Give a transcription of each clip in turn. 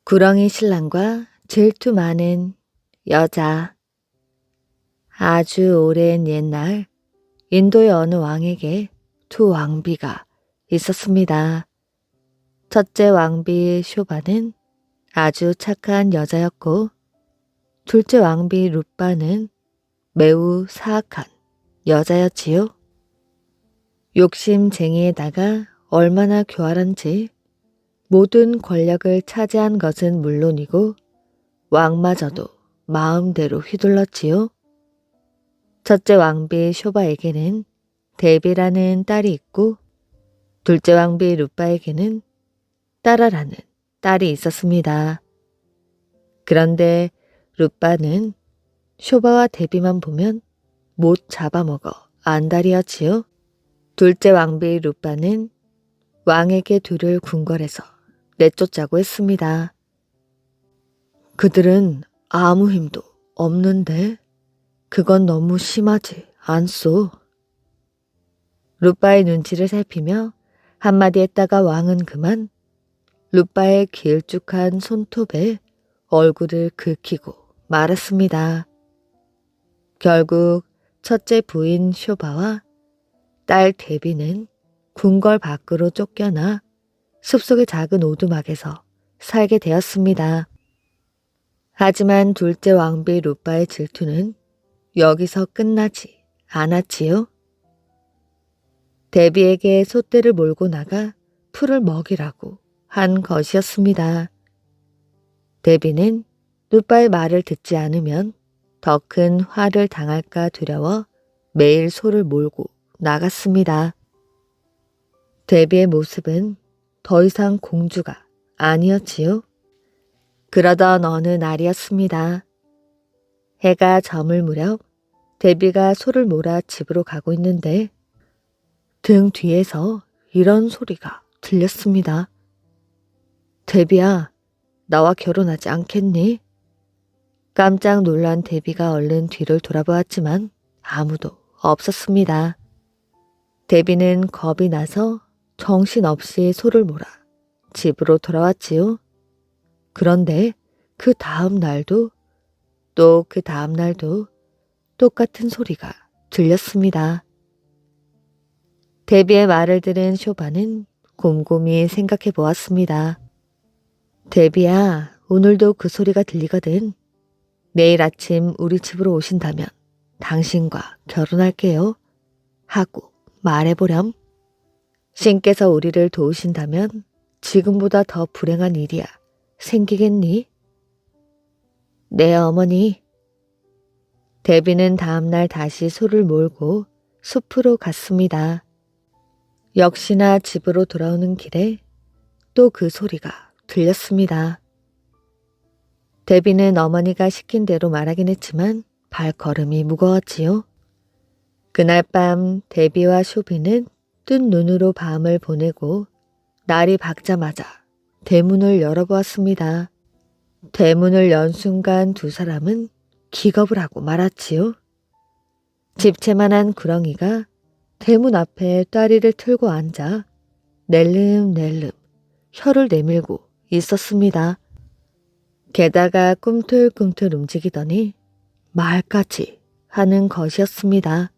구렁이 신랑과 질투 많은 여자. 아주 오랜 옛날 인도의 어느 왕에게 두 왕비가 있었습니다. 첫째 왕비 쇼바는 아주 착한 여자였고 둘째 왕비 룻바는 매우 사악한 여자였지요. 욕심쟁이에다가 얼마나 교활한지 모든 권력을 차지한 것은 물론이고 왕마저도 마음대로 휘둘렀지요. 첫째 왕비 쇼바에게는 데비라는 딸이 있고 둘째 왕비 룻바에게는 따라라는 딸이 있었습니다. 그런데 룻바는 쇼바와 데비만 보면 못 잡아먹어 안달이었지요. 둘째 왕비 룻바는 왕에게 둘을 궁궐에서 내쫓자고 했습니다. 그들은 아무 힘도 없는데 그건 너무 심하지 않소? 룻바의 눈치를 살피며 한마디 했다가 왕은 그만 룻바의 길쭉한 손톱에 얼굴을 긁히고 말았습니다. 결국 첫째 부인 쇼바와 딸 데비는 궁궐 밖으로 쫓겨나 숲속의 작은 오두막에서 살게 되었습니다. 하지만 둘째 왕비 룻바의 질투는 여기서 끝나지 않았지요. 데비에게 솥대를 몰고 나가 풀을 먹이라고 한 것이었습니다. 데비는 룻바의 말을 듣지 않으면 더 큰 화를 당할까 두려워 매일 소를 몰고 나갔습니다. 데비의 모습은 더 이상 공주가 아니었지요. 그러던 어느 날이었습니다. 해가 저물 무렵 데비가 소를 몰아 집으로 가고 있는데 등 뒤에서 이런 소리가 들렸습니다. 데비야, 나와 결혼하지 않겠니? 깜짝 놀란 데비가 얼른 뒤를 돌아보았지만 아무도 없었습니다. 데비는 겁이 나서 정신없이 소를 몰아 집으로 돌아왔지요. 그런데 그 다음 날도 또 그 다음 날도 똑같은 소리가 들렸습니다. 데비의 말을 들은 쇼바는 곰곰이 생각해 보았습니다. 데비야, 오늘도 그 소리가 들리거든. 내일 아침 우리 집으로 오신다면 당신과 결혼할게요. 하고 말해보렴. 신께서 우리를 도우신다면 지금보다 더 불행한 일이야 생기겠니? 네, 어머니. 데비는 다음날 다시 소를 몰고 숲으로 갔습니다. 역시나 집으로 돌아오는 길에 또 그 소리가 들렸습니다. 데비는 어머니가 시킨 대로 말하긴 했지만 발걸음이 무거웠지요. 그날 밤 데비와 쇼비는 뜬 눈으로 밤을 보내고 날이 밝자마자 대문을 열어보았습니다. 대문을 연 순간 두 사람은 기겁을 하고 말았지요. 집채만한 구렁이가 대문 앞에 다리를 틀고 앉아 낼름낼름 혀를 내밀고 있었습니다. 게다가 꿈틀꿈틀 움직이더니 말까지 하는 것이었습니다.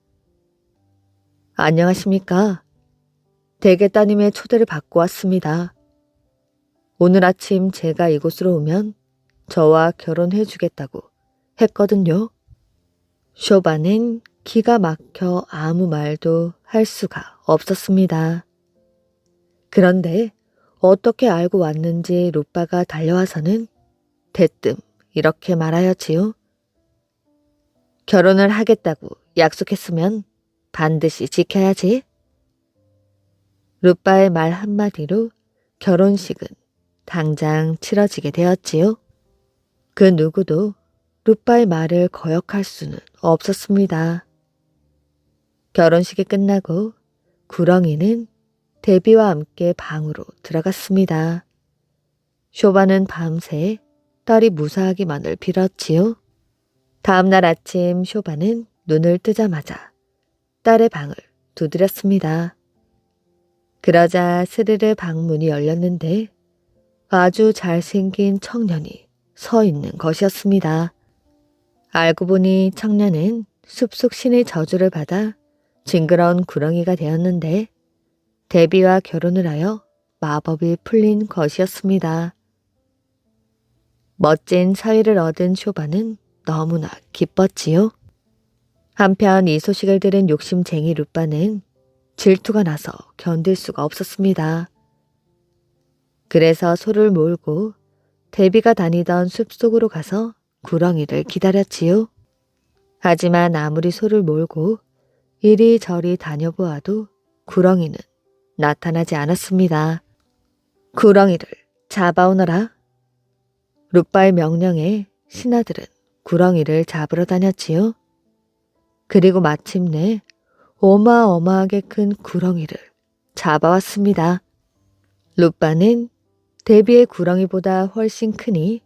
안녕하십니까? 대개 따님의 초대를 받고 왔습니다. 오늘 아침 제가 이곳으로 오면 저와 결혼해 주겠다고 했거든요. 쇼바는 기가 막혀 아무 말도 할 수가 없었습니다. 그런데 어떻게 알고 왔는지 룻바가 달려와서는 대뜸 이렇게 말하였지요. 결혼을 하겠다고 약속했으면 반드시 지켜야지. 룻바의 말 한마디로 결혼식은 당장 치러지게 되었지요. 그 누구도 룻바의 말을 거역할 수는 없었습니다. 결혼식이 끝나고 구렁이는 데비와 함께 방으로 들어갔습니다. 쇼바는 밤새 딸이 무사하기만을 빌었지요. 다음날 아침 쇼바는 눈을 뜨자마자 딸의 방을 두드렸습니다. 그러자 스르르 방문이 열렸는데 아주 잘생긴 청년이 서 있는 것이었습니다. 알고 보니 청년은 숲속 신의 저주를 받아 징그러운 구렁이가 되었는데 데비와 결혼을 하여 마법이 풀린 것이었습니다. 멋진 사위를 얻은 쇼바는 너무나 기뻤지요. 한편 이 소식을 들은 욕심쟁이 루파는 질투가 나서 견딜 수가 없었습니다. 그래서 소를 몰고 데비가 다니던 숲속으로 가서 구렁이를 기다렸지요. 하지만 아무리 소를 몰고 이리저리 다녀보아도 구렁이는 나타나지 않았습니다. 구렁이를 잡아오너라. 루파의 명령에 신하들은 구렁이를 잡으러 다녔지요. 그리고 마침내 어마어마하게 큰 구렁이를 잡아왔습니다. 루파는 데비의 구렁이보다 훨씬 크니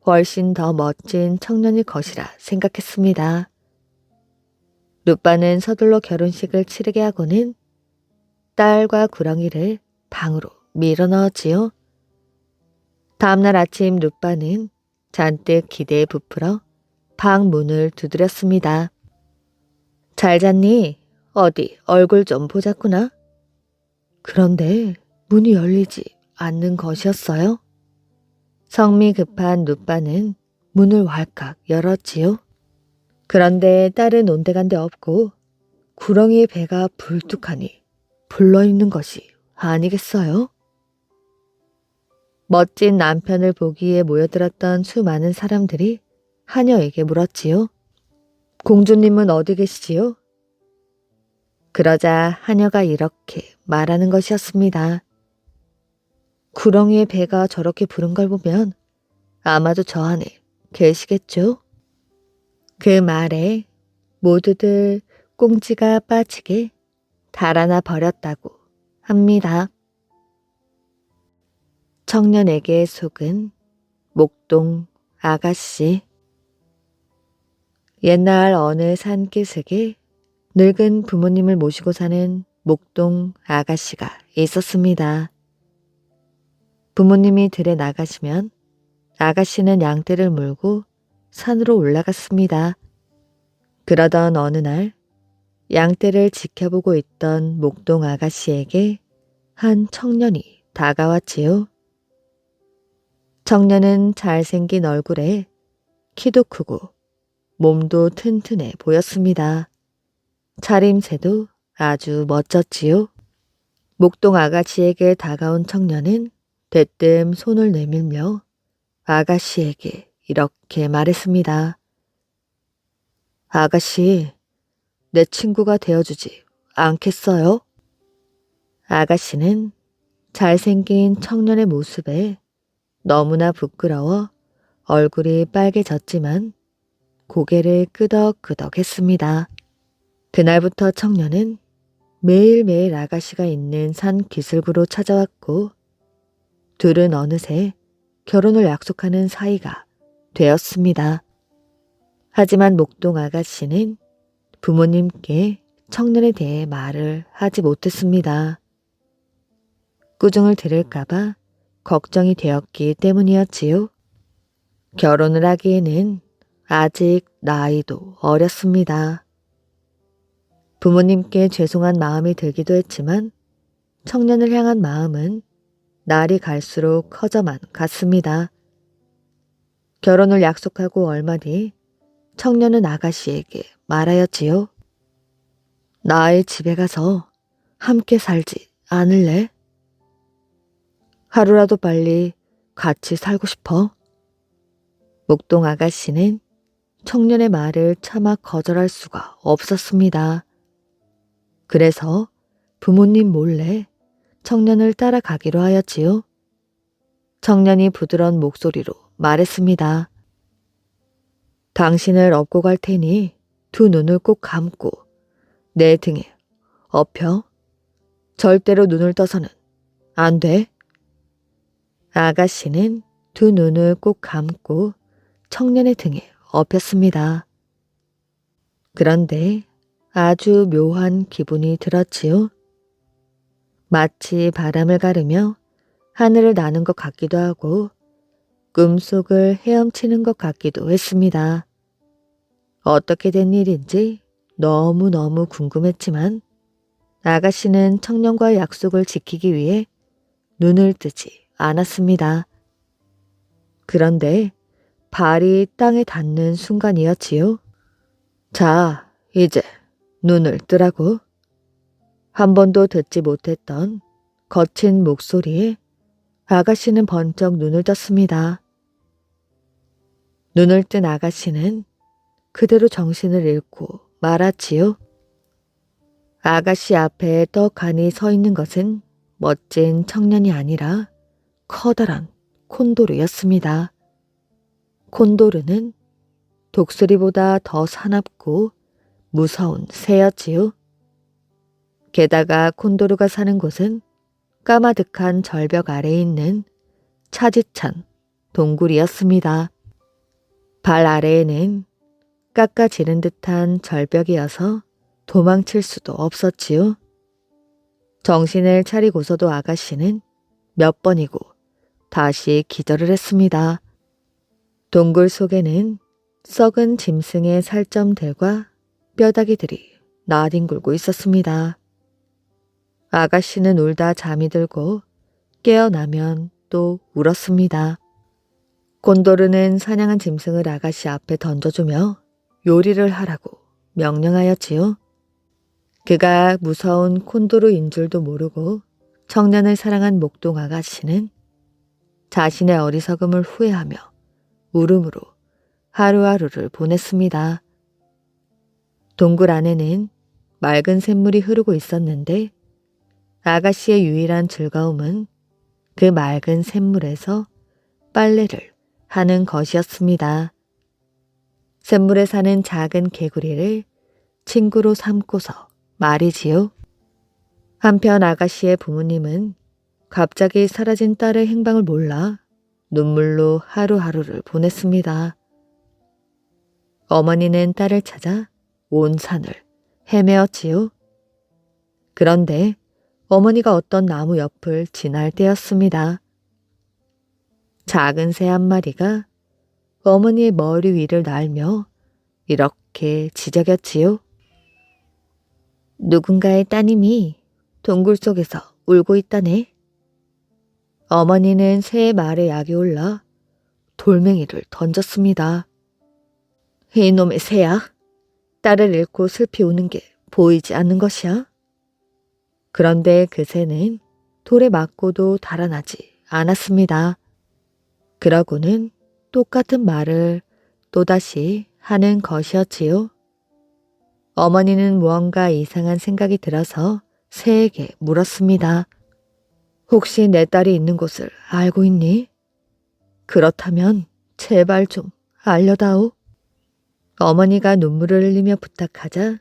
훨씬 더 멋진 청년일 것이라 생각했습니다. 루파는 서둘러 결혼식을 치르게 하고는 딸과 구렁이를 방으로 밀어 넣었지요. 다음날 아침 루파는 잔뜩 기대에 부풀어 방 문을 두드렸습니다. 잘 잤니? 어디 얼굴 좀 보자꾸나. 그런데 문이 열리지 않는 것이었어요. 성미 급한 루파는 문을 왈칵 열었지요. 그런데 딸은 온데간데 없고 구렁이의 배가 불뚝하니 불러있는 것이 아니겠어요? 멋진 남편을 보기에 모여들었던 수많은 사람들이 하녀에게 물었지요. 공주님은 어디 계시지요? 그러자 하녀가 이렇게 말하는 것이었습니다. 구렁이의 배가 저렇게 부른 걸 보면 아마도 저 안에 계시겠죠? 그 말에 모두들 꽁지가 빠지게 달아나 버렸다고 합니다. 청년에게 속은 목동 아가씨. 옛날 어느 산기슭에 늙은 부모님을 모시고 사는 목동 아가씨가 있었습니다. 부모님이 들에 나가시면 아가씨는 양떼를 몰고 산으로 올라갔습니다. 그러던 어느 날 양떼를 지켜보고 있던 목동 아가씨에게 한 청년이 다가왔지요. 청년은 잘생긴 얼굴에 키도 크고 몸도 튼튼해 보였습니다. 차림새도 아주 멋졌지요. 목동 아가씨에게 다가온 청년은 대뜸 손을 내밀며 아가씨에게 이렇게 말했습니다. 아가씨, 내 친구가 되어주지 않겠어요? 아가씨는 잘생긴 청년의 모습에 너무나 부끄러워 얼굴이 빨개졌지만 고개를 끄덕끄덕 했습니다. 그날부터 청년은 매일매일 아가씨가 있는 산 기슭으로 찾아왔고 둘은 어느새 결혼을 약속하는 사이가 되었습니다. 하지만 목동 아가씨는 부모님께 청년에 대해 말을 하지 못했습니다. 꾸중을 들을까봐 걱정이 되었기 때문이었지요. 결혼을 하기에는 아직 나이도 어렸습니다. 부모님께 죄송한 마음이 들기도 했지만 청년을 향한 마음은 날이 갈수록 커져만 갔습니다. 결혼을 약속하고 얼마 뒤 청년은 아가씨에게 말하였지요. 나의 집에 가서 함께 살지 않을래? 하루라도 빨리 같이 살고 싶어. 목동 아가씨는 청년의 말을 차마 거절할 수가 없었습니다. 그래서 부모님 몰래 청년을 따라가기로 하였지요. 청년이 부드러운 목소리로 말했습니다. 당신을 업고 갈 테니 두 눈을 꼭 감고 내 등에 엎혀. 절대로 눈을 떠서는 안 돼. 아가씨는 두 눈을 꼭 감고 청년의 등에 엎였습니다. 그런데 아주 묘한 기분이 들었지요. 마치 바람을 가르며 하늘을 나는 것 같기도 하고 꿈속을 헤엄치는 것 같기도 했습니다. 어떻게 된 일인지 너무너무 궁금했지만 아가씨는 청년과의 약속을 지키기 위해 눈을 뜨지 않았습니다. 그런데 발이 땅에 닿는 순간이었지요. 자, 이제 눈을 뜨라고. 한 번도 듣지 못했던 거친 목소리에 아가씨는 번쩍 눈을 떴습니다. 눈을 뜬 아가씨는 그대로 정신을 잃고 말았지요. 아가씨 앞에 떡하니 서 있는 것은 멋진 청년이 아니라 커다란 콘도르였습니다. 콘도르는 독수리보다 더 사납고 무서운 새였지요. 게다가 콘도르가 사는 곳은 까마득한 절벽 아래에 있는 차디찬 동굴이었습니다. 발 아래에는 깎아지른 듯한 절벽이어서 도망칠 수도 없었지요. 정신을 차리고서도 아가씨는 몇 번이고 다시 기절을 했습니다. 동굴 속에는 썩은 짐승의 살점들과 뼈다귀들이 나뒹굴고 있었습니다. 아가씨는 울다 잠이 들고 깨어나면 또 울었습니다. 곤도르는 사냥한 짐승을 아가씨 앞에 던져주며 요리를 하라고 명령하였지요. 그가 무서운 콘도르인 줄도 모르고 청년을 사랑한 목동 아가씨는 자신의 어리석음을 후회하며 울음으로 하루하루를 보냈습니다. 동굴 안에는 맑은 샘물이 흐르고 있었는데 아가씨의 유일한 즐거움은 그 맑은 샘물에서 빨래를 하는 것이었습니다. 샘물에 사는 작은 개구리를 친구로 삼고서 말이지요. 한편 아가씨의 부모님은 갑자기 사라진 딸의 행방을 몰라 눈물로 하루하루를 보냈습니다. 어머니는 딸을 찾아 온 산을 헤매었지요. 그런데 어머니가 어떤 나무 옆을 지날 때였습니다. 작은 새 한 마리가 어머니의 머리 위를 날며 이렇게 지저귀었지요. 누군가의 따님이 동굴 속에서 울고 있다네. 어머니는 새의 말에 약이 올라 돌멩이를 던졌습니다. 이놈의 새야, 딸을 잃고 슬피 우는 게 보이지 않는 것이야? 그런데 그 새는 돌에 맞고도 달아나지 않았습니다. 그러고는 똑같은 말을 또다시 하는 것이었지요. 어머니는 무언가 이상한 생각이 들어서 새에게 물었습니다. 혹시 내 딸이 있는 곳을 알고 있니? 그렇다면 제발 좀 알려다오. 어머니가 눈물을 흘리며 부탁하자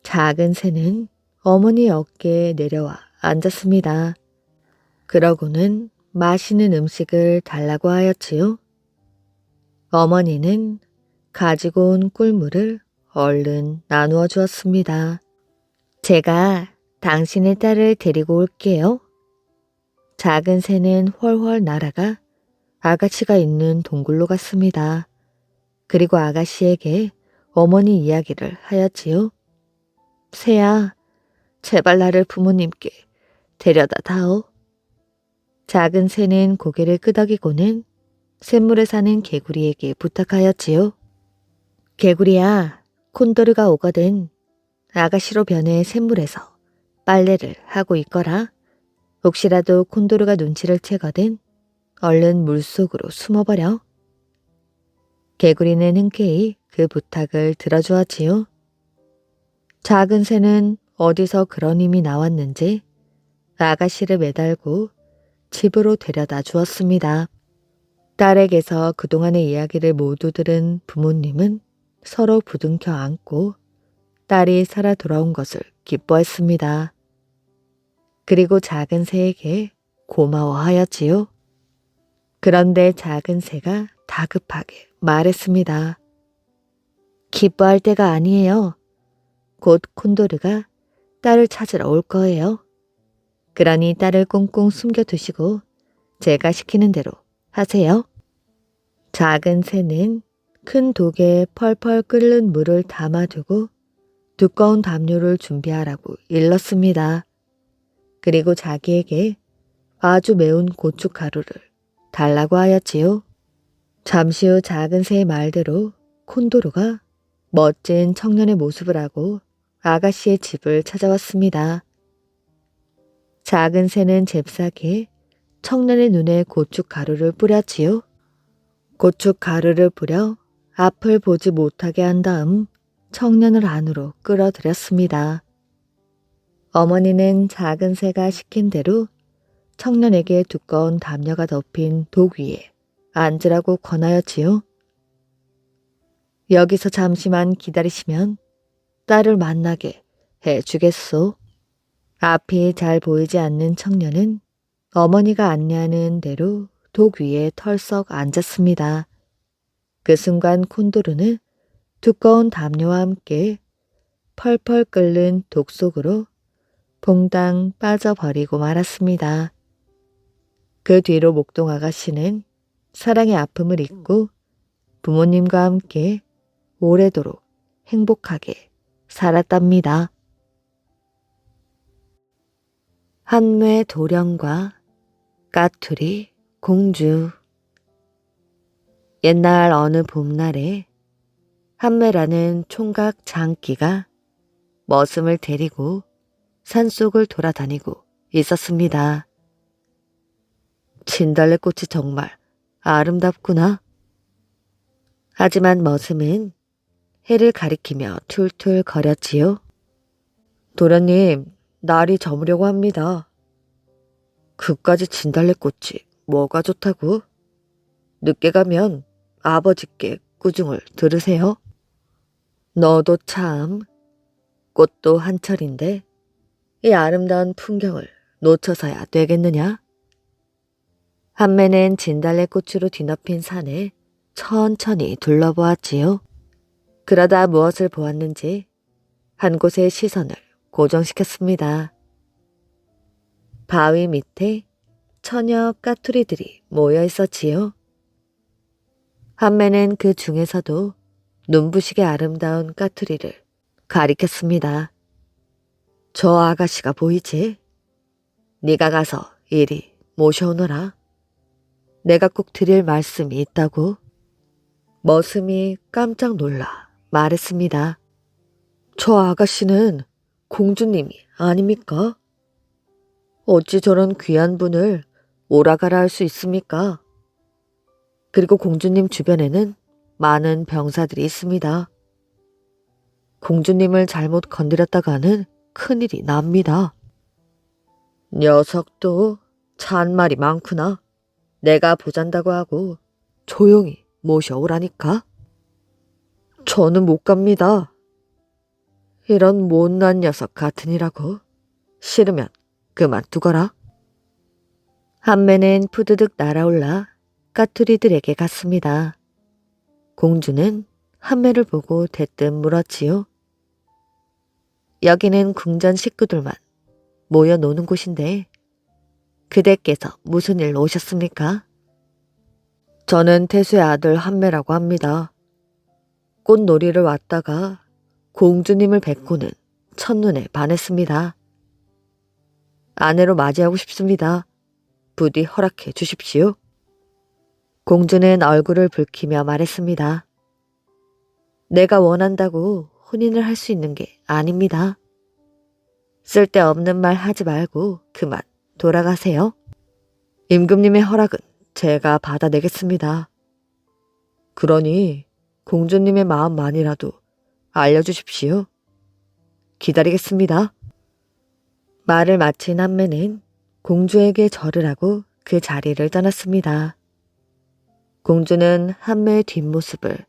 작은 새는 어머니의 어깨에 내려와 앉았습니다. 그러고는 맛있는 음식을 달라고 하였지요. 어머니는 가지고 온 꿀물을 얼른 나누어 주었습니다. 제가 당신의 딸을 데리고 올게요. 작은 새는 훨훨 날아가 아가씨가 있는 동굴로 갔습니다. 그리고 아가씨에게 어머니 이야기를 하였지요. 새야, 제발 나를 부모님께 데려다 다오. 작은 새는 고개를 끄덕이고는 샘물에 사는 개구리에게 부탁하였지요. 개구리야, 콘도르가 오거든 아가씨로 변해 샘물에서 빨래를 하고 있거라. 혹시라도 콘도르가 눈치를 채거든 얼른 물속으로 숨어버려. 개구리는 흔쾌히 그 부탁을 들어주었지요. 작은 새는 어디서 그런 힘이 나왔는지 아가씨를 매달고 집으로 데려다 주었습니다. 딸에게서 그동안의 이야기를 모두 들은 부모님은 서로 부둥켜 안고 딸이 살아 돌아온 것을 기뻐했습니다. 그리고 작은 새에게 고마워하였지요. 그런데 작은 새가 다급하게 말했습니다. 기뻐할 때가 아니에요. 곧 콘도르가 딸을 찾으러 올 거예요. 그러니 딸을 꽁꽁 숨겨두시고 제가 시키는 대로 하세요. 작은 새는 큰 독에 펄펄 끓는 물을 담아두고 두꺼운 담요를 준비하라고 일렀습니다. 그리고 자기에게 아주 매운 고춧가루를 달라고 하였지요. 잠시 후 작은 새의 말대로 콘도르가 멋진 청년의 모습을 하고 아가씨의 집을 찾아왔습니다. 작은 새는 잽싸게 청년의 눈에 고춧가루를 뿌렸지요. 고춧가루를 뿌려 앞을 보지 못하게 한 다음 청년을 안으로 끌어들였습니다. 어머니는 작은 새가 시킨 대로 청년에게 두꺼운 담요가 덮인 독 위에 앉으라고 권하였지요. 여기서 잠시만 기다리시면 딸을 만나게 해주겠소. 앞이 잘 보이지 않는 청년은 어머니가 안내하는 대로 독 위에 털썩 앉았습니다. 그 순간 콘도르는 두꺼운 담요와 함께 펄펄 끓는 독 속으로 봉당 빠져버리고 말았습니다. 그 뒤로 목동 아가씨는 사랑의 아픔을 잊고 부모님과 함께 오래도록 행복하게 살았답니다. 한매 도령과 까투리 공주. 옛날 어느 봄날에 한매라는 총각 장기가 머슴을 데리고 산속을 돌아다니고 있었습니다. 진달래꽃이 정말 아름답구나. 하지만 머슴은 해를 가리키며 툴툴 거렸지요. 도련님, 날이 저무려고 합니다. 그까지 진달래꽃이 뭐가 좋다고? 늦게 가면 아버지께 꾸중을 들으세요. 너도 참, 꽃도 한철인데 이 아름다운 풍경을 놓쳐서야 되겠느냐? 한매는 진달래꽃으로 뒤덮인 산을 천천히 둘러보았지요. 그러다 무엇을 보았는지 한 곳에 시선을 고정시켰습니다. 바위 밑에 처녀 까투리들이 모여 있었지요. 한매는 그 중에서도 눈부시게 아름다운 까투리를 가리켰습니다. 저 아가씨가 보이지? 네가 가서 이리 모셔오너라. 내가 꼭 드릴 말씀이 있다고. 머슴이 깜짝 놀라 말했습니다. 저 아가씨는 공주님이 아닙니까? 어찌 저런 귀한 분을 오라가라 할 수 있습니까? 그리고 공주님 주변에는 많은 병사들이 있습니다. 공주님을 잘못 건드렸다가는 큰일이 납니다. 녀석도 잔말이 많구나. 내가 보잔다고 하고 조용히 모셔오라니까. 저는 못 갑니다. 이런 못난 녀석 같으니라고. 싫으면 그만두거라. 한매는 푸드득 날아올라 까투리들에게 갔습니다. 공주는 한매를 보고 대뜸 물었지요. 여기는 궁전 식구들만 모여 노는 곳인데 그대께서 무슨 일로 오셨습니까? 저는 태수의 아들 한매라고 합니다. 꽃놀이를 왔다가 공주님을 뵙고는 첫눈에 반했습니다. 아내로 맞이하고 싶습니다. 부디 허락해 주십시오. 공주는 얼굴을 붉히며 말했습니다. 내가 원한다고 혼인을 할 수 있는 게 아닙니다. 쓸데없는 말 하지 말고 그만 돌아가세요. 임금님의 허락은 제가 받아내겠습니다. 그러니 공주님의 마음만이라도 알려주십시오. 기다리겠습니다. 말을 마친 한매는 공주에게 절을 하고 그 자리를 떠났습니다. 공주는 한매의 뒷모습을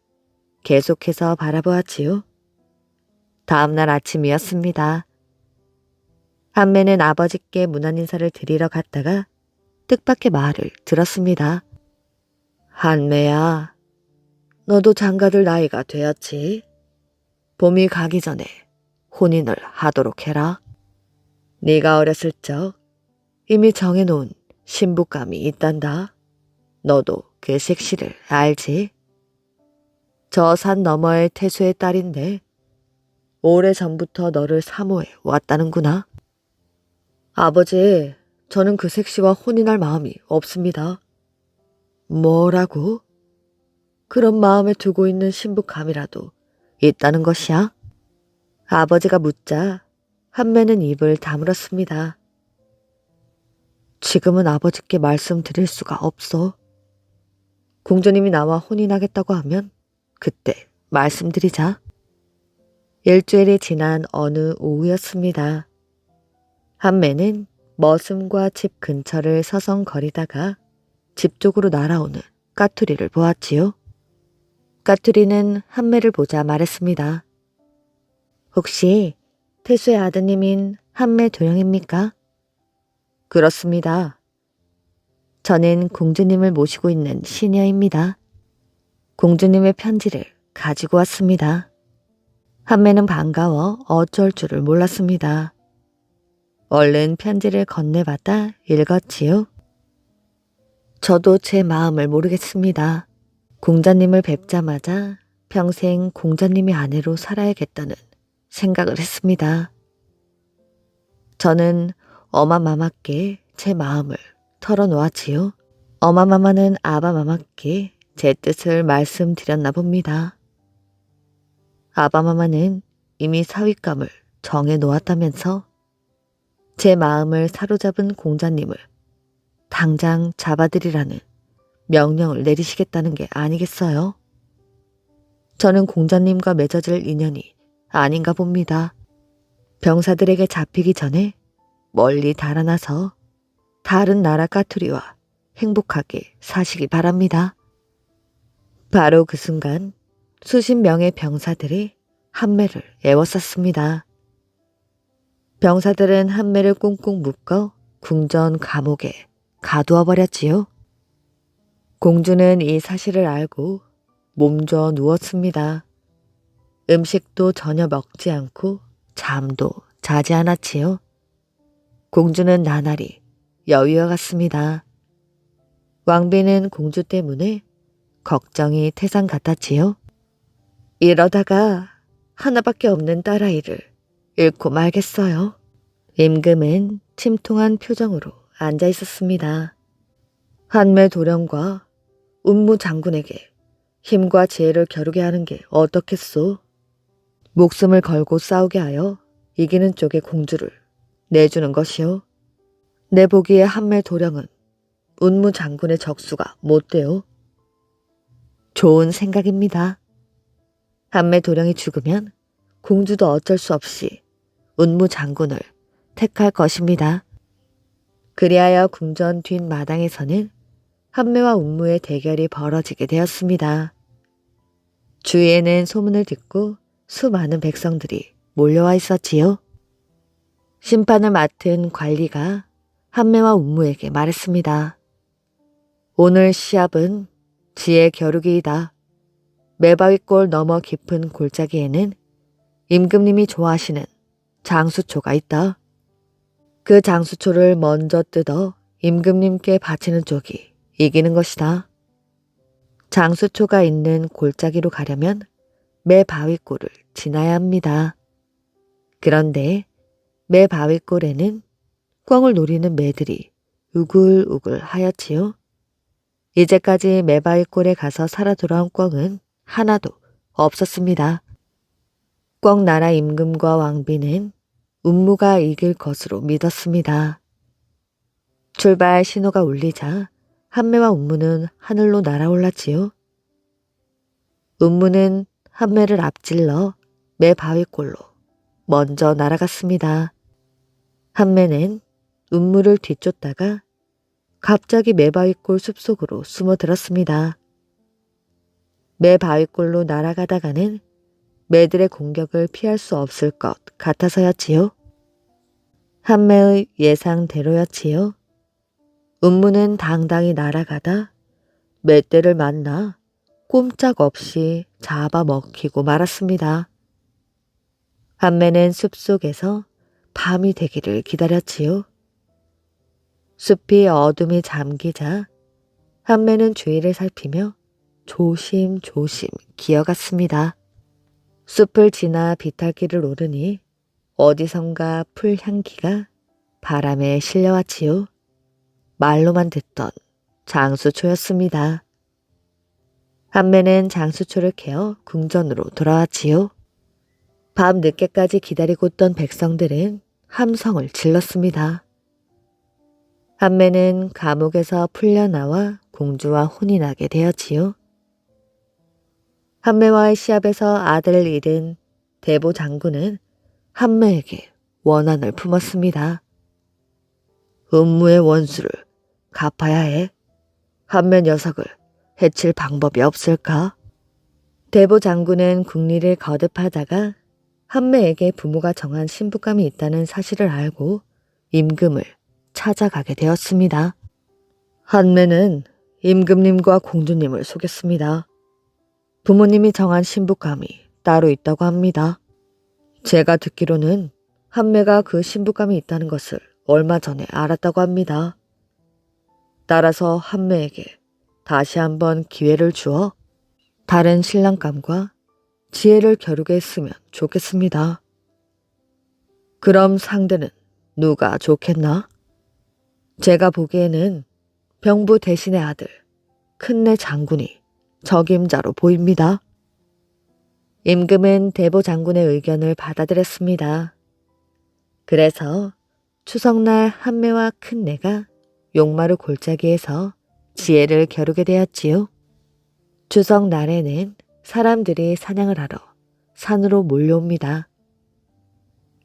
계속해서 바라보았지요. 다음날 아침이었습니다. 한매는 아버지께 문안인사를 드리러 갔다가 뜻밖의 말을 들었습니다. 한매야, 너도 장가들 나이가 되었지. 봄이 가기 전에 혼인을 하도록 해라. 네가 어렸을 적 이미 정해놓은 신부감이 있단다. 너도 그 색시를 알지? 저 산 너머의 태수의 딸인데 오래전부터 너를 사모해 왔다는구나. 아버지, 저는 그 색시와 혼인할 마음이 없습니다. 뭐라고? 그런 마음에 두고 있는 신부감이라도 있다는 것이야? 아버지가 묻자 한매는 입을 다물었습니다. 지금은 아버지께 말씀드릴 수가 없어. 공주님이 나와 혼인하겠다고 하면 그때 말씀드리자. 일주일이 지난 어느 오후였습니다. 한매는 머슴과 집 근처를 서성거리다가 집 쪽으로 날아오는 까투리를 보았지요. 까투리는 한매를 보자 말했습니다. 혹시 태수의 아드님인 한매 도령입니까? 그렇습니다. 저는 공주님을 모시고 있는 시녀입니다. 공주님의 편지를 가지고 왔습니다. 한매는 반가워 어쩔 줄을 몰랐습니다. 얼른 편지를 건네받아 읽었지요. 저도 제 마음을 모르겠습니다. 공자님을 뵙자마자 평생 공자님의 아내로 살아야겠다는 생각을 했습니다. 저는 어마마마께 제 마음을 털어놓았지요. 어마마마는 아바마마께 제 뜻을 말씀드렸나 봅니다. 아바마마는 이미 사윗감을 정해놓았다면서 제 마음을 사로잡은 공자님을 당장 잡아들이라는 명령을 내리시겠다는 게 아니겠어요? 저는 공자님과 맺어질 인연이 아닌가 봅니다. 병사들에게 잡히기 전에 멀리 달아나서 다른 나라 까투리와 행복하게 사시기 바랍니다. 바로 그 순간 수십 명의 병사들이 한매를 애워쌌습니다. 병사들은 한매를 꽁꽁 묶어 궁전 감옥에 가두어 버렸지요. 공주는 이 사실을 알고 몸져 누웠습니다. 음식도 전혀 먹지 않고 잠도 자지 않았지요. 공주는 나날이 여위와 같습니다. 왕비는 공주 때문에 걱정이 태산 같았지요. 이러다가 하나밖에 없는 딸아이를 잃고 말겠어요. 임금은 침통한 표정으로 앉아 있었습니다. 한매 도령과 운무 장군에게 힘과 지혜를 겨루게 하는 게 어떻겠소? 목숨을 걸고 싸우게 하여 이기는 쪽의 공주를 내주는 것이요. 내 보기에 한매 도령은 운무 장군의 적수가 못 돼요. 좋은 생각입니다. 한매 도령이 죽으면 공주도 어쩔 수 없이 운무 장군을 택할 것입니다. 그리하여 궁전 뒷마당에서는 한매와 운무의 대결이 벌어지게 되었습니다. 주위에는 소문을 듣고 수많은 백성들이 몰려와 있었지요. 심판을 맡은 관리가 한매와 운무에게 말했습니다. 오늘 시합은 지혜 겨루기이다. 매바위골 너머 깊은 골짜기에는 임금님이 좋아하시는 장수초가 있다. 그 장수초를 먼저 뜯어 임금님께 바치는 쪽이 이기는 것이다. 장수초가 있는 골짜기로 가려면 매바위골을 지나야 합니다. 그런데 매바위골에는 꿩을 노리는 매들이 우글우글 하였지요. 이제까지 매바위골에 가서 살아 돌아온 꿩은 하나도 없었습니다. 꿩 나라 임금과 왕비는 운무가 이길 것으로 믿었습니다. 출발 신호가 울리자 한매와 운무는 하늘로 날아올랐지요. 운무는 한매를 앞질러 매바위골로 먼저 날아갔습니다. 한매는 운무를 뒤쫓다가 갑자기 매바위골 숲속으로 숨어들었습니다. 매바위골로 날아가다가는 매들의 공격을 피할 수 없을 것 같아서였지요. 한매의 예상대로였지요. 운무는 당당히 날아가다 멧돼를 만나 꼼짝없이 잡아먹히고 말았습니다. 한매는 숲속에서 밤이 되기를 기다렸지요. 숲이 어둠이 잠기자 한매는 주위를 살피며 조심조심 기어갔습니다. 숲을 지나 비탈길을 오르니 어디선가 풀 향기가 바람에 실려왔지요. 말로만 듣던 장수초였습니다. 한매는 장수초를 캐어 궁전으로 돌아왔지요. 밤 늦게까지 기다리고 있던 백성들은 함성을 질렀습니다. 한매는 감옥에서 풀려나와 공주와 혼이 나게 되었지요. 한매와의 시합에서 아들을 잃은 대보 장군은 한매에게 원한을 품었습니다. 음무의 원수를 갚아야 해. 한매 녀석을 해칠 방법이 없을까? 대보 장군은 국리를 거듭하다가 한매에게 부모가 정한 신부감이 있다는 사실을 알고 임금을 찾아가게 되었습니다. 한매는 임금님과 공주님을 속였습니다. 부모님이 정한 신부감이 따로 있다고 합니다. 제가 듣기로는 한매가 그 신부감이 있다는 것을 얼마 전에 알았다고 합니다. 따라서 한매에게 다시 한번 기회를 주어 다른 신랑감과 지혜를 겨루게 했으면 좋겠습니다. 그럼 상대는 누가 좋겠나? 제가 보기에는 병부 대신의 아들 큰내 장군이 적임자로 보입니다. 임금은 대보 장군의 의견을 받아들였습니다. 그래서 추석날 한매와 큰내가 용마루 골짜기에서 지혜를 겨루게 되었지요. 추석날에는 사람들이 사냥을 하러 산으로 몰려옵니다.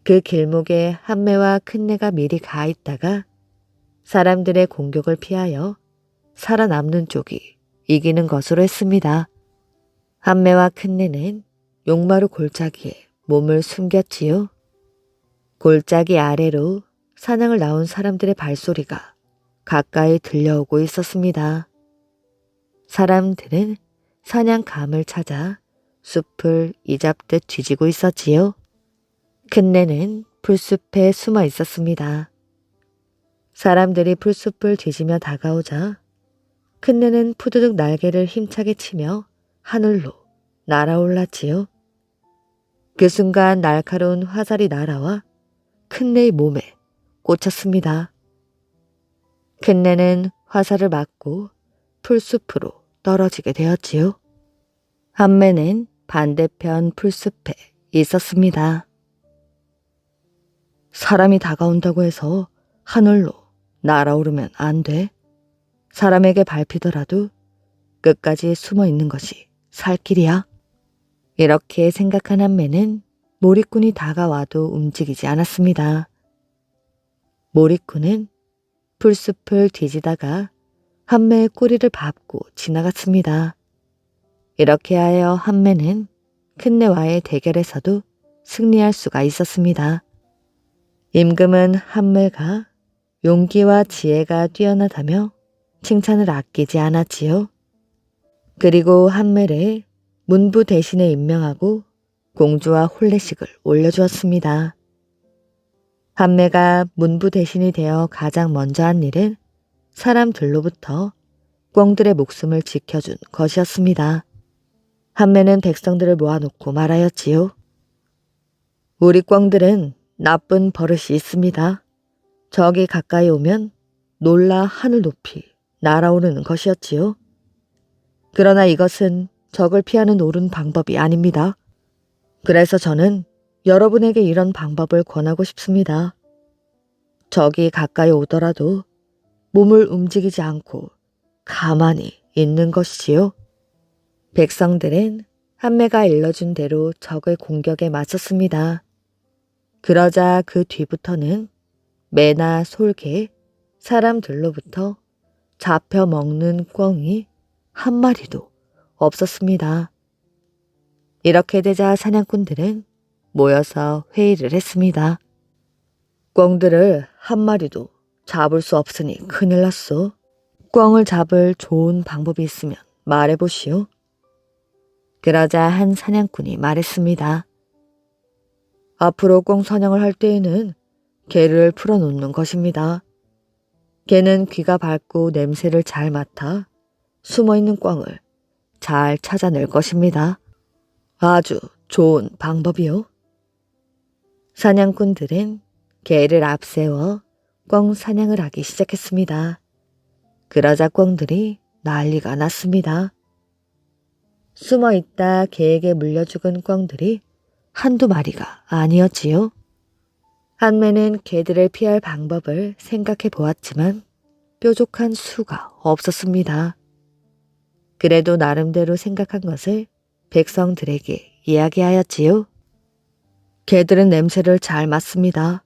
그 길목에 한매와 큰내가 미리 가 있다가 사람들의 공격을 피하여 살아남는 쪽이 이기는 것으로 했습니다. 한매와 큰내는 용마루 골짜기에 몸을 숨겼지요. 골짜기 아래로 사냥을 나온 사람들의 발소리가 가까이 들려오고 있었습니다. 사람들은 사냥감을 찾아 숲을 이잡듯 뒤지고 있었지요. 큰내는 풀숲에 숨어 있었습니다. 사람들이 풀숲을 뒤지며 다가오자 큰내는 푸드득 날개를 힘차게 치며 하늘로 날아올랐지요. 그 순간 날카로운 화살이 날아와 큰내의 몸에 꽂혔습니다. 큰내는 화살을 맞고 풀숲으로 떨어지게 되었지요. 한매는 반대편 풀숲에 있었습니다. 사람이 다가온다고 해서 하늘로 날아오르면 안 돼. 사람에게 밟히더라도 끝까지 숨어 있는 것이 살 길이야. 이렇게 생각한 한매는 몰입꾼이 다가와도 움직이지 않았습니다. 몰입꾼은 풀숲을 뒤지다가 한매의 꼬리를 밟고 지나갔습니다. 이렇게 하여 한매는 큰내와의 대결에서도 승리할 수가 있었습니다. 임금은 한매가 용기와 지혜가 뛰어나다며 칭찬을 아끼지 않았지요. 그리고 한매를 문부 대신에 임명하고 공주와 혼례식을 올려주었습니다. 한매가 문부 대신이 되어 가장 먼저 한 일은 사람들로부터 꿩들의 목숨을 지켜준 것이었습니다. 한매는 백성들을 모아놓고 말하였지요. 우리 꿩들은 나쁜 버릇이 있습니다. 적이 가까이 오면 놀라 하늘 높이 날아오르는 것이었지요. 그러나 이것은 적을 피하는 옳은 방법이 아닙니다. 그래서 저는 여러분에게 이런 방법을 권하고 싶습니다. 적이 가까이 오더라도 몸을 움직이지 않고 가만히 있는 것이지요. 백성들은 한매가 일러준 대로 적의 공격에 맞섰습니다. 그러자 그 뒤부터는 매나 솔개, 사람들로부터 잡혀 먹는 꿩이 한 마리도 없었습니다. 이렇게 되자 사냥꾼들은 모여서 회의를 했습니다. 꿩들을 한 마리도 잡을 수 없으니 큰일 났소. 꿩을 잡을 좋은 방법이 있으면 말해보시오. 그러자 한 사냥꾼이 말했습니다. 앞으로 꿩 사냥을 할 때에는 개를 풀어놓는 것입니다. 개는 귀가 밝고 냄새를 잘 맡아 숨어있는 꿩을 잘 찾아낼 것입니다. 아주 좋은 방법이요. 사냥꾼들은 개를 앞세워 꿩 사냥을 하기 시작했습니다. 그러자 꿩들이 난리가 났습니다. 숨어있다 개에게 물려 죽은 꿩들이 한두 마리가 아니었지요. 한매는 개들을 피할 방법을 생각해 보았지만 뾰족한 수가 없었습니다. 그래도 나름대로 생각한 것을 백성들에게 이야기하였지요. 개들은 냄새를 잘 맡습니다.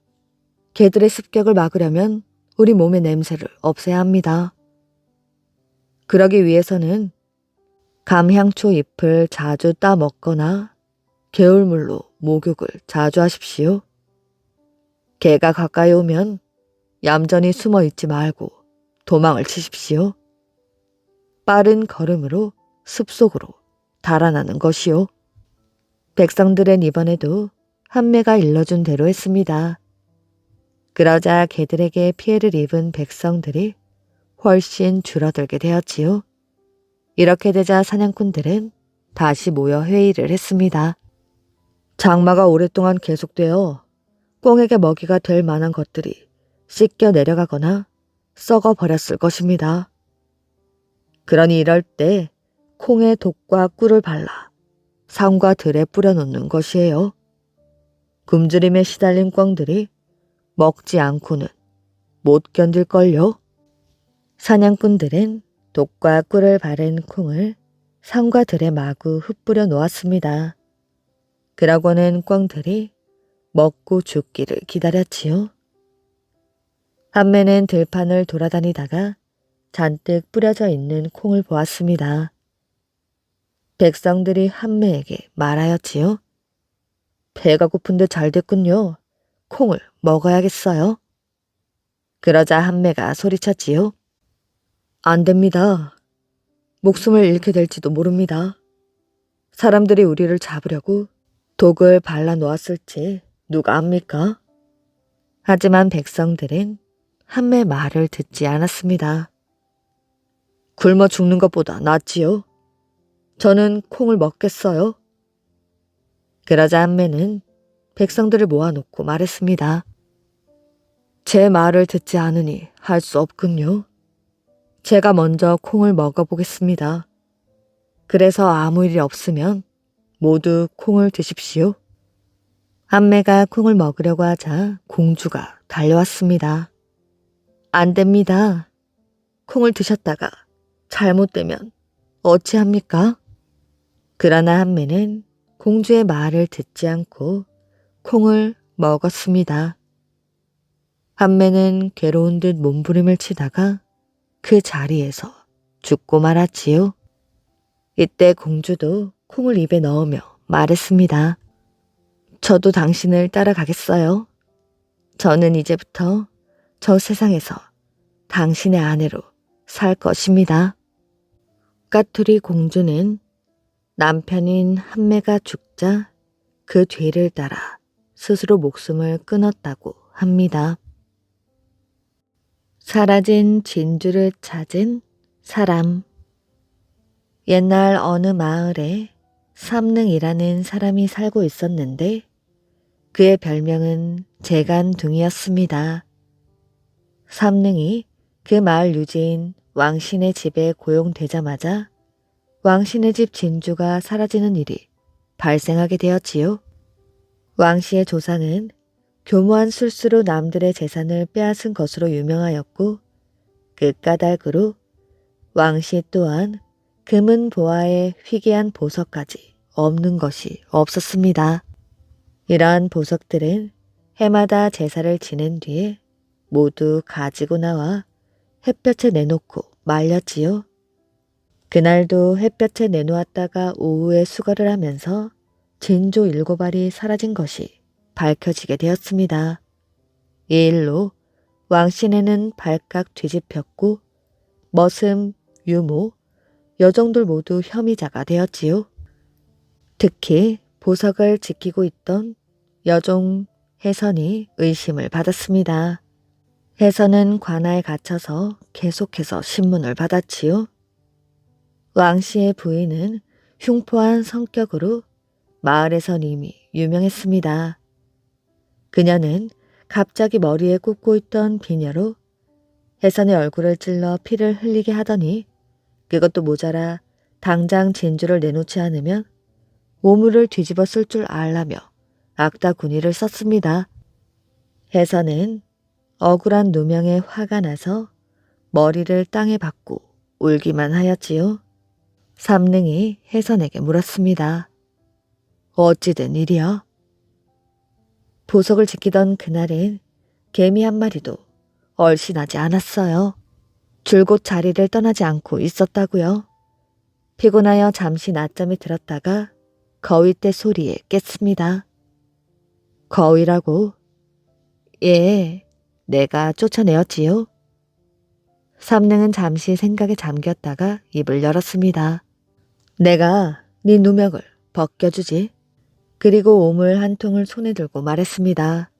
개들의 습격을 막으려면 우리 몸의 냄새를 없애야 합니다. 그러기 위해서는 감향초 잎을 자주 따 먹거나 개울물로 목욕을 자주 하십시오. 개가 가까이 오면 얌전히 숨어 있지 말고 도망을 치십시오. 빠른 걸음으로 숲속으로 달아나는 것이요. 백성들은 이번에도 한매가 일러준 대로 했습니다. 그러자 개들에게 피해를 입은 백성들이 훨씬 줄어들게 되었지요. 이렇게 되자 사냥꾼들은 다시 모여 회의를 했습니다. 장마가 오랫동안 계속되어 꿩에게 먹이가 될 만한 것들이 씻겨 내려가거나 썩어 버렸을 것입니다. 그러니 이럴 때 콩에 독과 꿀을 발라 산과 들에 뿌려놓는 것이에요. 굶주림에 시달린 꿩들이 먹지 않고는 못 견딜걸요. 사냥꾼들은 독과 꿀을 바른 콩을 산과 들에 마구 흩뿌려 놓았습니다. 그러고는 꿩들이 먹고 죽기를 기다렸지요. 한매는 들판을 돌아다니다가 잔뜩 뿌려져 있는 콩을 보았습니다. 백성들이 한매에게 말하였지요. 배가 고픈데 잘 됐군요. 콩을 먹어야겠어요. 그러자 한매가 소리쳤지요. 안 됩니다. 목숨을 잃게 될지도 모릅니다. 사람들이 우리를 잡으려고 독을 발라 놓았을지 누가 압니까? 하지만 백성들은 한매 말을 듣지 않았습니다. 굶어 죽는 것보다 낫지요. 저는 콩을 먹겠어요. 그러자 한매는 백성들을 모아놓고 말했습니다. 제 말을 듣지 않으니 할 수 없군요. 제가 먼저 콩을 먹어보겠습니다. 그래서 아무 일이 없으면 모두 콩을 드십시오. 한매가 콩을 먹으려고 하자 공주가 달려왔습니다. 안 됩니다. 콩을 드셨다가 잘못되면 어찌합니까? 그러나 한매는 공주의 말을 듣지 않고 콩을 먹었습니다. 한매는 괴로운 듯 몸부림을 치다가 그 자리에서 죽고 말았지요. 이때 공주도 콩을 입에 넣으며 말했습니다. 저도 당신을 따라가겠어요. 저는 이제부터 저 세상에서 당신의 아내로 살 것입니다. 까투리 공주는 남편인 한매가 죽자 그 뒤를 따라 스스로 목숨을 끊었다고 합니다. 사라진 진주를 찾은 사람. 옛날 어느 마을에 삼능이라는 사람이 살고 있었는데 그의 별명은 재간둥이였습니다. 삼능이 그 마을 유지인 왕신의 집에 고용되자마자 왕신의 집 진주가 사라지는 일이 발생하게 되었지요. 왕씨의 조상은 교묘한 술수로 남들의 재산을 빼앗은 것으로 유명하였고 그 까닭으로 왕씨 또한 금은 보화에 희귀한 보석까지 없는 것이 없었습니다. 이러한 보석들은 해마다 제사를 지낸 뒤에 모두 가지고 나와 햇볕에 내놓고 말렸지요. 그날도 햇볕에 내놓았다가 오후에 수거를 하면서 진조 7알이 사라진 것이 밝혀지게 되었습니다. 이 일로 왕씨네는 발칵 뒤집혔고 머슴, 유모, 여종들 모두 혐의자가 되었지요. 특히 보석을 지키고 있던 여종 혜선이 의심을 받았습니다. 해서는 관아에 갇혀서 계속해서 신문을 받았지요. 왕씨의 부인은 흉포한 성격으로 마을에선 이미 유명했습니다. 그녀는 갑자기 머리에 꽂고 있던 비녀로 해선의 얼굴을 찔러 피를 흘리게 하더니 그것도 모자라 당장 진주를 내놓지 않으면 오물을 뒤집어 쓸 줄 알라며 악다구니를 썼습니다. 해선은 억울한 누명에 화가 나서 머리를 땅에 박고 울기만 하였지요. 삼능이 해선에게 물었습니다. 어찌된 일이야? 보석을 지키던 그날엔 개미 한 마리도 얼씬하지 않았어요. 줄곧 자리를 떠나지 않고 있었다고요. 피곤하여 잠시 낮잠에 들었다가 거위떼 소리에 깼습니다. 거위라고? 예, 내가 쫓아내었지요. 삼능은 잠시 생각에 잠겼다가 입을 열었습니다. 내가 네 누명을 벗겨주지. 그리고 오물 한 통을 손에 들고 말했습니다.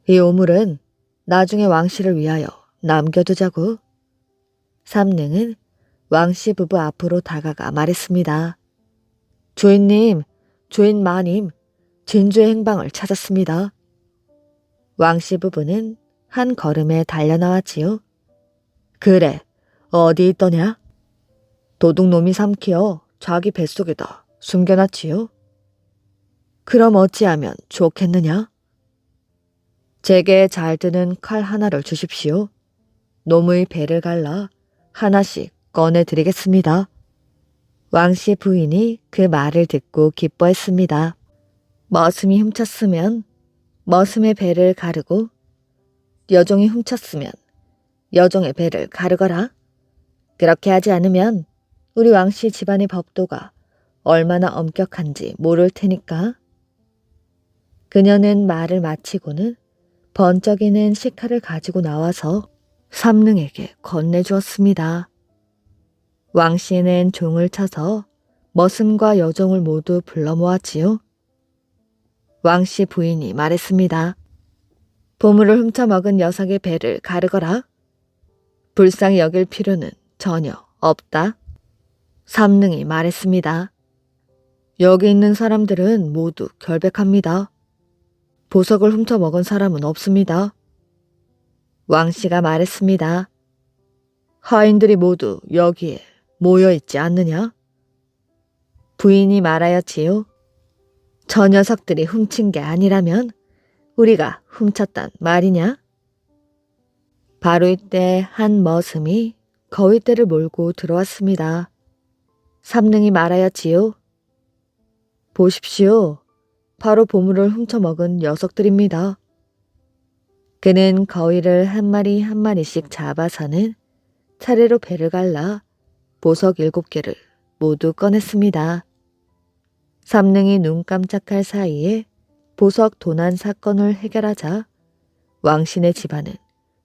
이 오물은 나중에 왕씨를 위하여 남겨두자고. 삼능은 왕씨 부부 앞으로 다가가 말했습니다. 주인님, 주인 마님, 진주의 행방을 찾았습니다. 왕씨 부부는 한 걸음에 달려나왔지요. 그래, 어디 있더냐? 도둑놈이 삼키어 자기 뱃속에다 숨겨놨지요. 그럼 어찌하면 좋겠느냐? 제게 잘 드는 칼 하나를 주십시오. 놈의 배를 갈라 하나씩 꺼내드리겠습니다. 왕씨 부인이 그 말을 듣고 기뻐했습니다. 머슴이 훔쳤으면 머슴의 배를 가르고 여종이 훔쳤으면 여종의 배를 가르거라. 그렇게 하지 않으면 우리 왕씨 집안의 법도가 얼마나 엄격한지 모를 테니까. 그녀는 말을 마치고는 번쩍이는 식칼을 가지고 나와서 삼능에게 건네주었습니다. 왕씨는 종을 쳐서 머슴과 여종을 모두 불러 모았지요. 왕씨 부인이 말했습니다. 보물을 훔쳐먹은 녀석의 배를 가르거라. 불쌍히 여길 필요는 전혀 없다. 삼능이 말했습니다. 여기 있는 사람들은 모두 결백합니다. 보석을 훔쳐먹은 사람은 없습니다. 왕씨가 말했습니다. 하인들이 모두 여기에 모여있지 않느냐? 부인이 말하였지요. 저 녀석들이 훔친 게 아니라면 우리가 훔쳤단 말이냐? 바로 이때 한 머슴이 거위떼를 몰고 들어왔습니다. 삼능이 말하였지요. 보십시오. 바로 보물을 훔쳐먹은 녀석들입니다. 그는 거위를 한 마리 한 마리씩 잡아서는 차례로 배를 갈라 보석 7개를 모두 꺼냈습니다. 삼능이 눈 깜짝할 사이에 보석 도난 사건을 해결하자 왕신의 집안은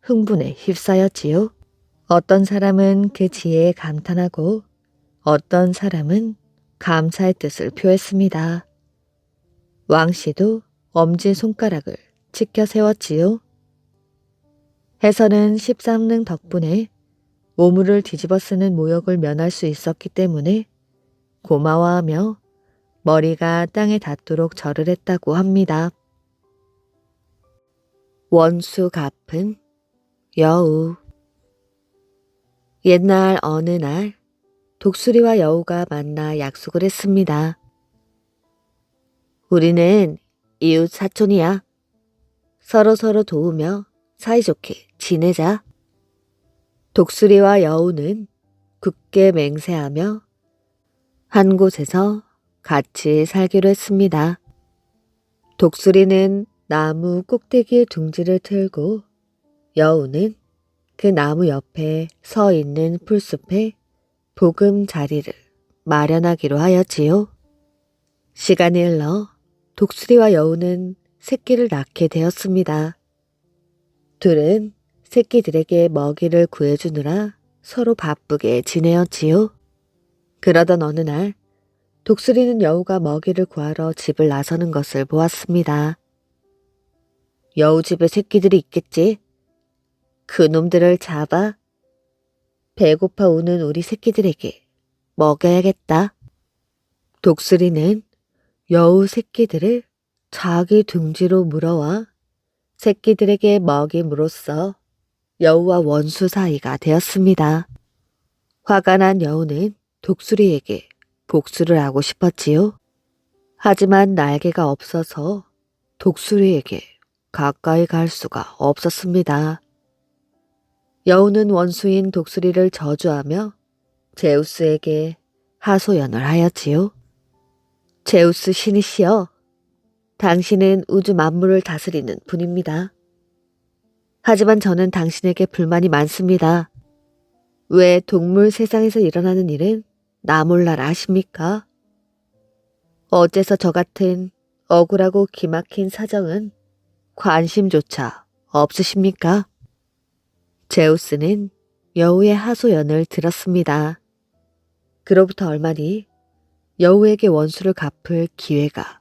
흥분에 휩싸였지요. 어떤 사람은 그 지혜에 감탄하고 어떤 사람은 감사의 뜻을 표했습니다. 왕씨도 엄지손가락을 치켜 세웠지요. 해서는 13능 덕분에 오물을 뒤집어 쓰는 모욕을 면할 수 있었기 때문에 고마워하며 머리가 땅에 닿도록 절을 했다고 합니다. 원수 갚은 여우. 옛날 어느 날 독수리와 여우가 만나 약속을 했습니다. 우리는 이웃 사촌이야. 서로서로 도우며 사이좋게 지내자. 독수리와 여우는 굳게 맹세하며 한 곳에서 같이 살기로 했습니다. 독수리는 나무 꼭대기에 둥지를 틀고 여우는 그 나무 옆에 서 있는 풀숲에 보금자리를 마련하기로 하였지요. 시간이 흘러 독수리와 여우는 새끼를 낳게 되었습니다. 둘은 새끼들에게 먹이를 구해주느라 서로 바쁘게 지내었지요. 그러던 어느 날 독수리는 여우가 먹이를 구하러 집을 나서는 것을 보았습니다. 여우 집에 새끼들이 있겠지. 그놈들을 잡아 배고파 우는 우리 새끼들에게 먹여야겠다. 독수리는 여우 새끼들을 자기 둥지로 물어와 새끼들에게 먹임으로써 여우와 원수 사이가 되었습니다. 화가 난 여우는 독수리에게 복수를 하고 싶었지요. 하지만 날개가 없어서 독수리에게 가까이 갈 수가 없었습니다. 여우는 원수인 독수리를 저주하며 제우스에게 하소연을 하였지요. 제우스 신이시여, 당신은 우주 만물을 다스리는 분입니다. 하지만 저는 당신에게 불만이 많습니다. 왜 동물 세상에서 일어나는 일은 나 몰라라 하십니까? 어째서 저 같은 억울하고 기막힌 사정은 관심조차 없으십니까? 제우스는 여우의 하소연을 들었습니다. 그로부터 얼마 뒤 여우에게 원수를 갚을 기회가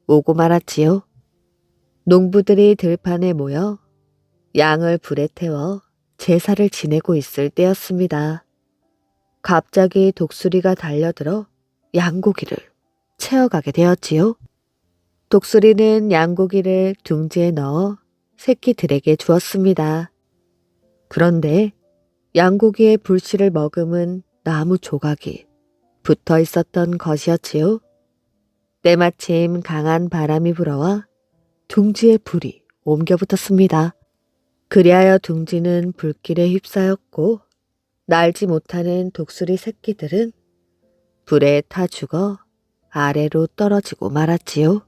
오고 말았지요. 농부들이 들판에 모여 양을 불에 태워 제사를 지내고 있을 때였습니다. 갑자기 독수리가 달려들어 양고기를 채워가게 되었지요. 독수리는 양고기를 둥지에 넣어 새끼들에게 주었습니다. 그런데 양고기의 불씨를 머금은 나무 조각이 붙어 있었던 것이었지요. 때마침 강한 바람이 불어와 둥지에 불이 옮겨 붙었습니다. 그리하여 둥지는 불길에 휩싸였고 날지 못하는 독수리 새끼들은 불에 타 죽어 아래로 떨어지고 말았지요.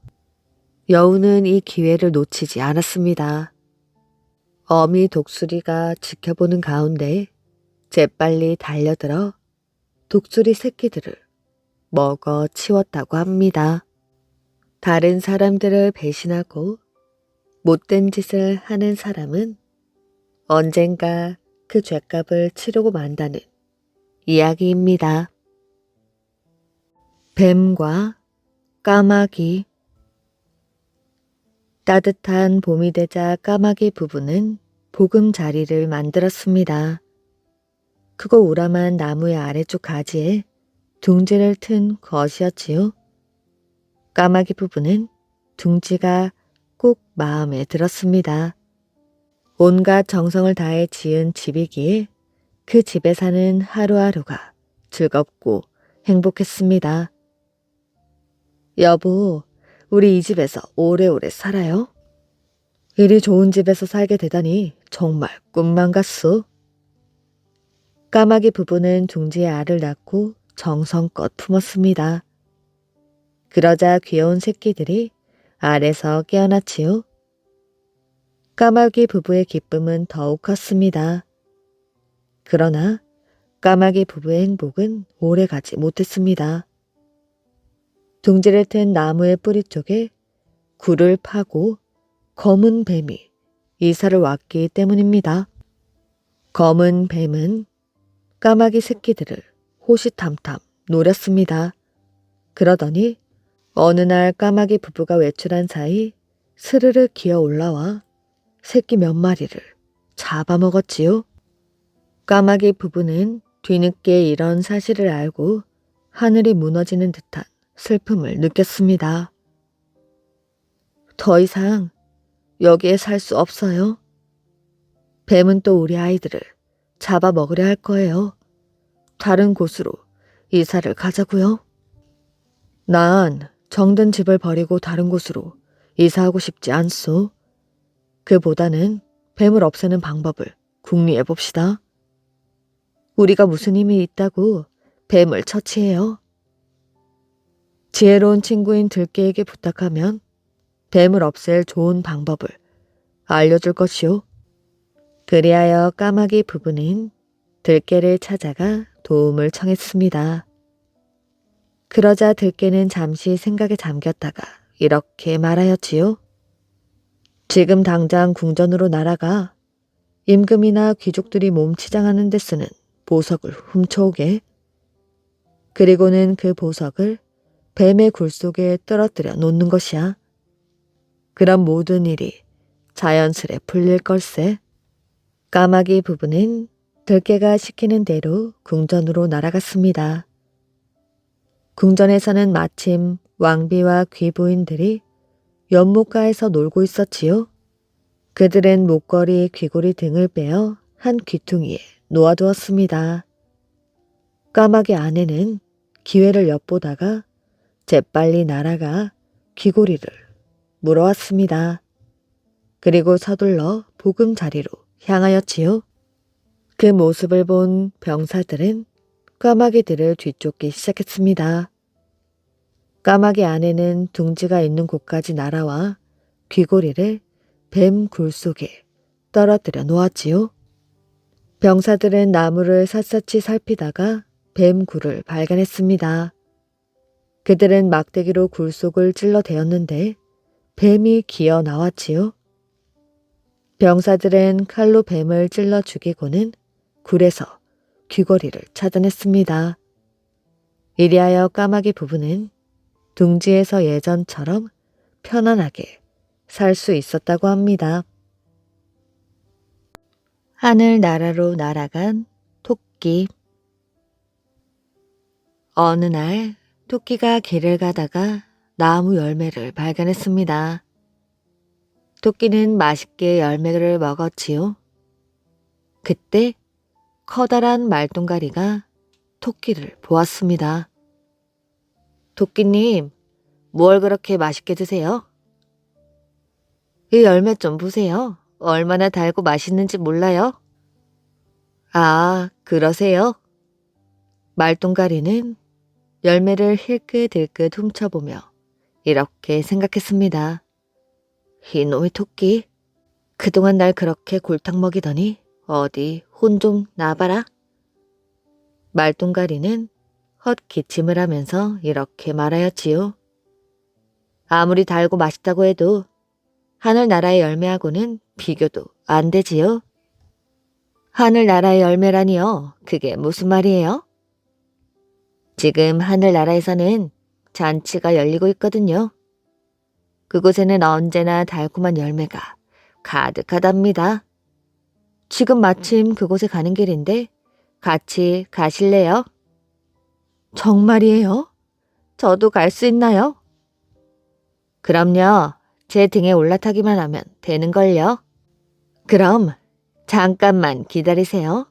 여우는 이 기회를 놓치지 않았습니다. 어미 독수리가 지켜보는 가운데 재빨리 달려들어 독수리 새끼들을 먹어 치웠다고 합니다. 다른 사람들을 배신하고 못된 짓을 하는 사람은 언젠가 그 죗값을 치르고 만다는 이야기입니다. 뱀과 까마귀. 따뜻한 봄이 되자 까마귀 부부는 보금자리를 만들었습니다. 크고 우람한 나무의 아래쪽 가지에 둥지를 튼 것이었지요. 까마귀 부부는 둥지가 꼭 마음에 들었습니다. 온갖 정성을 다해 지은 집이기에 그 집에 사는 하루하루가 즐겁고 행복했습니다. 여보, 우리 이 집에서 오래오래 살아요. 이리 좋은 집에서 살게 되다니 정말 꿈만 같소. 까마귀 부부는 둥지에 알을 낳고 정성껏 품었습니다. 그러자 귀여운 새끼들이 알에서 깨어났지요. 까마귀 부부의 기쁨은 더욱 컸습니다. 그러나 까마귀 부부의 행복은 오래가지 못했습니다. 둥지를 튼 나무의 뿌리 쪽에 굴을 파고 검은 뱀이 이사를 왔기 때문입니다. 검은 뱀은 까마귀 새끼들을 호시탐탐 노렸습니다. 그러더니 어느 날 까마귀 부부가 외출한 사이 스르르 기어 올라와 새끼 몇 마리를 잡아먹었지요. 까마귀 부부는 뒤늦게 이런 사실을 알고 하늘이 무너지는 듯한 슬픔을 느꼈습니다. 더 이상 여기에 살 수 없어요. 뱀은 또 우리 아이들을 잡아먹으려 할 거예요. 다른 곳으로 이사를 가자고요. 난 정든 집을 버리고 다른 곳으로 이사하고 싶지 않소. 그보다는 뱀을 없애는 방법을 궁리해 봅시다. 우리가 무슨 힘이 있다고 뱀을 처치해요. 지혜로운 친구인 들깨에게 부탁하면 뱀을 없앨 좋은 방법을 알려줄 것이오. 그리하여 까마귀 부부는 들깨를 찾아가 도움을 청했습니다. 그러자 들깨는 잠시 생각에 잠겼다가 이렇게 말하였지요. 지금 당장 궁전으로 날아가 임금이나 귀족들이 몸치장하는 데 쓰는 보석을 훔쳐오게. 그리고는 그 보석을 뱀의 굴 속에 떨어뜨려 놓는 것이야. 그럼 모든 일이 자연스레 풀릴 걸세. 까마귀 부부는 들깨가 시키는 대로 궁전으로 날아갔습니다. 궁전에서는 마침 왕비와 귀부인들이 연못가에서 놀고 있었지요. 그들은 목걸이, 귀고리 등을 빼어 한 귀퉁이에 놓아두었습니다. 까마귀 아내는 기회를 엿보다가 재빨리 날아가 귀고리를 물어왔습니다. 그리고 서둘러 보금자리로 향하였지요. 그 모습을 본 병사들은 까마귀들을 뒤쫓기 시작했습니다. 까마귀 아내는 둥지가 있는 곳까지 날아와 귀고리를 뱀 굴 속에 떨어뜨려 놓았지요. 병사들은 나무를 샅샅이 살피다가 뱀 굴을 발견했습니다. 그들은 막대기로 굴 속을 찔러대었는데 뱀이 기어 나왔지요. 병사들은 칼로 뱀을 찔러 죽이고는 굴에서 귀걸이를 찾아냈습니다. 이리하여 까마귀 부부는 둥지에서 예전처럼 편안하게 살 수 있었다고 합니다. 하늘나라로 날아간 토끼. 어느 날 토끼가 길을 가다가 나무 열매를 발견했습니다. 토끼는 맛있게 열매를 먹었지요. 그때 커다란 말똥가리가 토끼를 보았습니다. 토끼님, 뭘 그렇게 맛있게 드세요? 이 열매 좀 보세요. 얼마나 달고 맛있는지 몰라요? 아, 그러세요? 말똥가리는 열매를 힐끗힐끗 훔쳐보며 이렇게 생각했습니다. 이놈의 토끼, 그동안 날 그렇게 골탕 먹이더니 어디 혼 좀 나봐라. 말똥가리는 헛기침을 하면서 이렇게 말하였지요. 아무리 달고 맛있다고 해도 하늘나라의 열매하고는 비교도 안 되지요. 하늘나라의 열매라니요? 그게 무슨 말이에요? 지금 하늘나라에서는 잔치가 열리고 있거든요. 그곳에는 언제나 달콤한 열매가 가득하답니다. 지금 마침 그곳에 가는 길인데 같이 가실래요? 정말이에요? 저도 갈 수 있나요? 그럼요. 제 등에 올라타기만 하면 되는걸요. 그럼 잠깐만 기다리세요.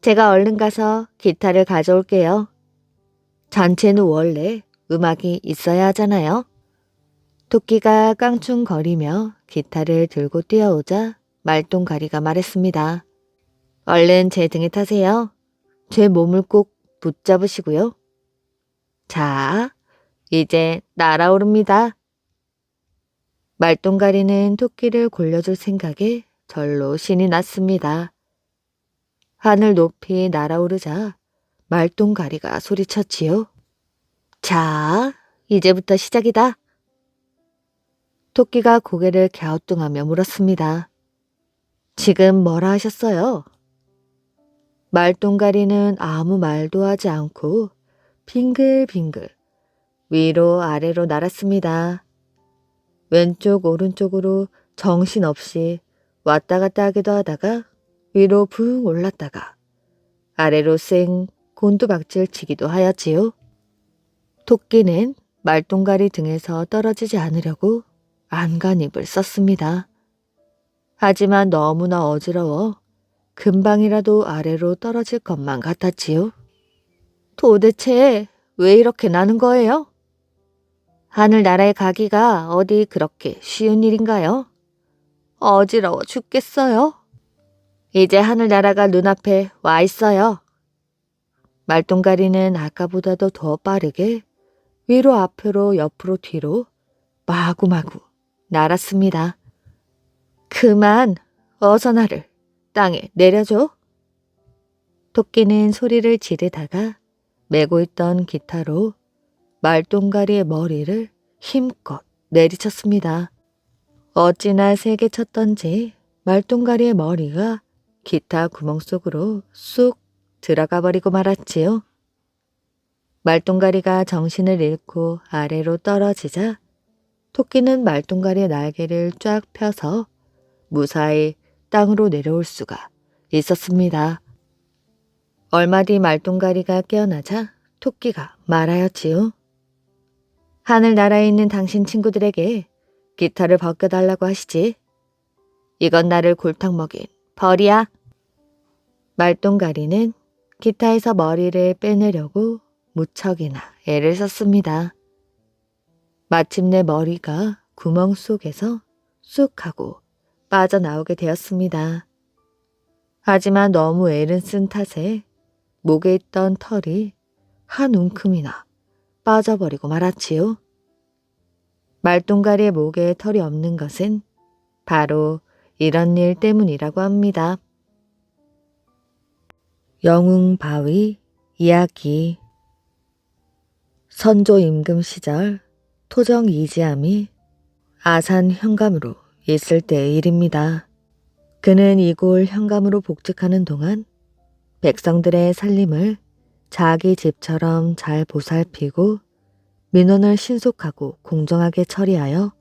제가 얼른 가서 기타를 가져올게요. 잔치에는 원래 음악이 있어야 하잖아요. 토끼가 깡충거리며 기타를 들고 뛰어오자 말똥가리가 말했습니다. 얼른 제 등에 타세요. 제 몸을 꼭 붙잡으시고요. 자, 이제 날아오릅니다. 말똥가리는 토끼를 골려줄 생각에 절로 신이 났습니다. 하늘 높이 날아오르자 말똥가리가 소리쳤지요. 자, 이제부터 시작이다. 토끼가 고개를 갸우뚱하며 물었습니다. 지금 뭐라 하셨어요? 말똥가리는 아무 말도 하지 않고 빙글빙글 위로 아래로 날았습니다. 왼쪽 오른쪽으로 정신없이 왔다 갔다 하기도 하다가 위로 붕 올랐다가 아래로 쌩 곤두박질 치기도 하였지요. 토끼는 말똥가리 등에서 떨어지지 않으려고 안간힘을 썼습니다. 하지만 너무나 어지러워 금방이라도 아래로 떨어질 것만 같았지요. 도대체 왜 이렇게 나는 거예요? 하늘나라에 가기가 어디 그렇게 쉬운 일인가요? 어지러워 죽겠어요. 이제 하늘나라가 눈앞에 와 있어요. 말똥가리는 아까보다도 더 빠르게 위로 앞으로 옆으로 뒤로 마구마구 날았습니다. 그만, 어서 나를 땅에 내려줘. 토끼는 소리를 지르다가 메고 있던 기타로 말똥가리의 머리를 힘껏 내리쳤습니다. 어찌나 세게 쳤던지 말똥가리의 머리가 기타 구멍 속으로 쑥 들어가 버리고 말았지요. 말똥가리가 정신을 잃고 아래로 떨어지자 토끼는 말똥가리의 날개를 쫙 펴서 무사히 땅으로 내려올 수가 있었습니다. 얼마 뒤 말똥가리가 깨어나자 토끼가 말하였지요. 하늘나라에 있는 당신 친구들에게 기타를 벗겨달라고 하시지. 이건 나를 골탕 먹인 벌이야. 말똥가리는 기타에서 머리를 빼내려고 무척이나 애를 썼습니다. 마침내 머리가 구멍 속에서 쑥 하고 빠져나오게 되었습니다. 하지만 너무 애를 쓴 탓에 목에 있던 털이 한 움큼이나 빠져버리고 말았지요. 말똥가리의 목에 털이 없는 것은 바로 이런 일 때문이라고 합니다. 영웅바위 이야기. 선조 임금 시절 토정 이지함이 아산 현감으로 있을 때의 일입니다. 그는 이골 현감으로 복직하는 동안 백성들의 살림을 자기 집처럼 잘 보살피고 민원을 신속하고 공정하게 처리하여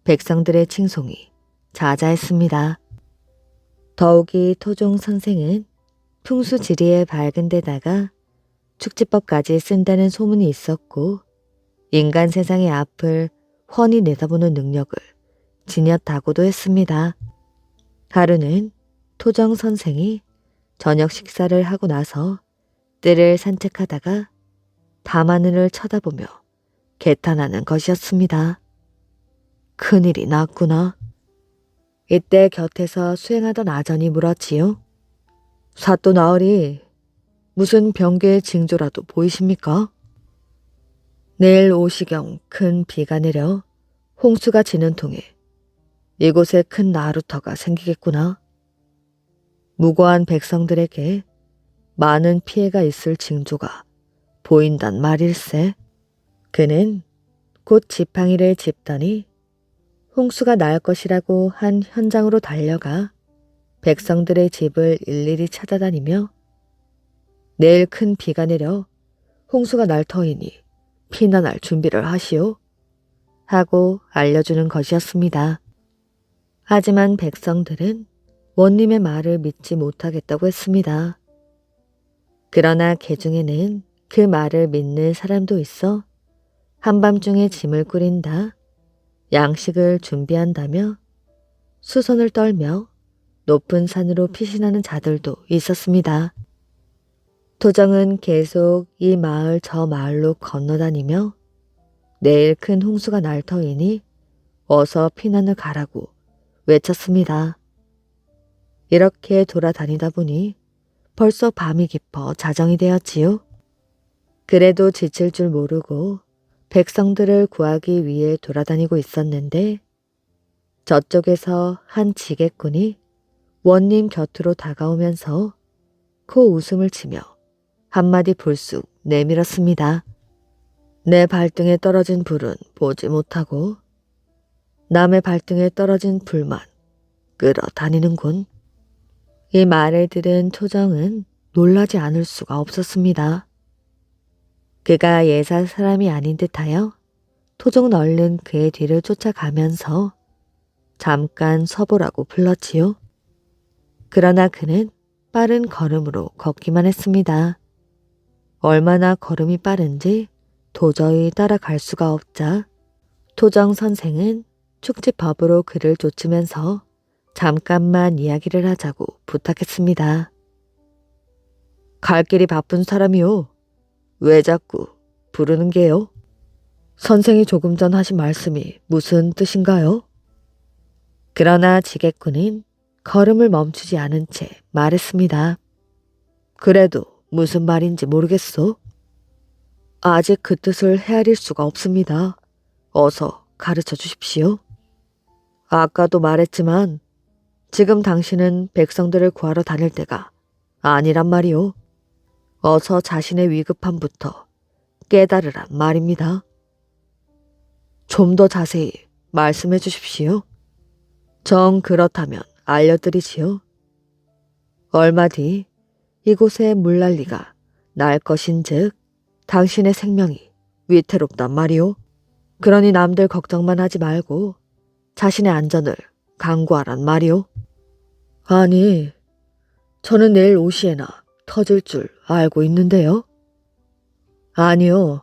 백성들의 칭송이 자자했습니다. 더욱이 토종 선생은 풍수지리에 밝은 데다가 축지법까지 쓴다는 소문이 있었고 인간 세상의 앞을 훤히 내다보는 능력을 지녔다고도 했습니다. 하루는 토정 선생이 저녁 식사를 하고 나서 뜰을 산책하다가 밤하늘을 쳐다보며 개탄하는 것이었습니다. 큰일이 났구나. 이때 곁에서 수행하던 아전이 물었지요. 사또 나으리, 무슨 병괴의 징조라도 보이십니까? 내일 오시경 큰 비가 내려 홍수가 지는 통에 이곳에 큰 나루터가 생기겠구나. 무고한 백성들에게 많은 피해가 있을 징조가 보인단 말일세. 그는 곧 지팡이를 짚더니 홍수가 날 것이라고 한 현장으로 달려가 백성들의 집을 일일이 찾아다니며 내일 큰 비가 내려 홍수가 날 터이니 피난할 준비를 하시오 하고 알려주는 것이었습니다. 하지만 백성들은 원님의 말을 믿지 못하겠다고 했습니다. 그러나 개 중에는 그 말을 믿는 사람도 있어 한밤중에 짐을 꾸린다, 양식을 준비한다며 수선을 떨며 높은 산으로 피신하는 자들도 있었습니다. 토정은 계속 이 마을 저 마을로 건너다니며 내일 큰 홍수가 날 터이니 어서 피난을 가라고 외쳤습니다. 이렇게 돌아다니다 보니 벌써 밤이 깊어 자정이 되었지요. 그래도 지칠 줄 모르고 백성들을 구하기 위해 돌아다니고 있었는데 저쪽에서 한 지게꾼이 원님 곁으로 다가오면서 코 웃음을 치며 한마디 불쑥 내밀었습니다. 내 발등에 떨어진 불은 보지 못하고 남의 발등에 떨어진 불만 끌어다니는군. 이 말을 들은 토정은 놀라지 않을 수가 없었습니다. 그가 예사 사람이 아닌 듯하여 토종은 얼른 그의 뒤를 쫓아가면서 잠깐 서보라고 불렀지요. 그러나 그는 빠른 걸음으로 걷기만 했습니다. 얼마나 걸음이 빠른지 도저히 따라갈 수가 없자 토정 선생은 축지법으로 그를 쫓으면서 잠깐만 이야기를 하자고 부탁했습니다. 갈 길이 바쁜 사람이요. 왜 자꾸 부르는 게요? 선생이 조금 전 하신 말씀이 무슨 뜻인가요? 그러나 지게꾼은 걸음을 멈추지 않은 채 말했습니다. 그래도 무슨 말인지 모르겠소. 아직 그 뜻을 헤아릴 수가 없습니다. 어서 가르쳐 주십시오. 아까도 말했지만 지금 당신은 백성들을 구하러 다닐 때가 아니란 말이오. 어서 자신의 위급함부터 깨달으란 말입니다. 좀 더 자세히 말씀해 주십시오. 정 그렇다면 알려드리지요. 얼마 뒤 이곳에 물난리가 날 것인즉 당신의 생명이 위태롭단 말이오. 그러니 남들 걱정만 하지 말고 자신의 안전을 강구하란 말이오. 아니, 저는 내일 5시에나 터질 줄 알고 있는데요. 아니요.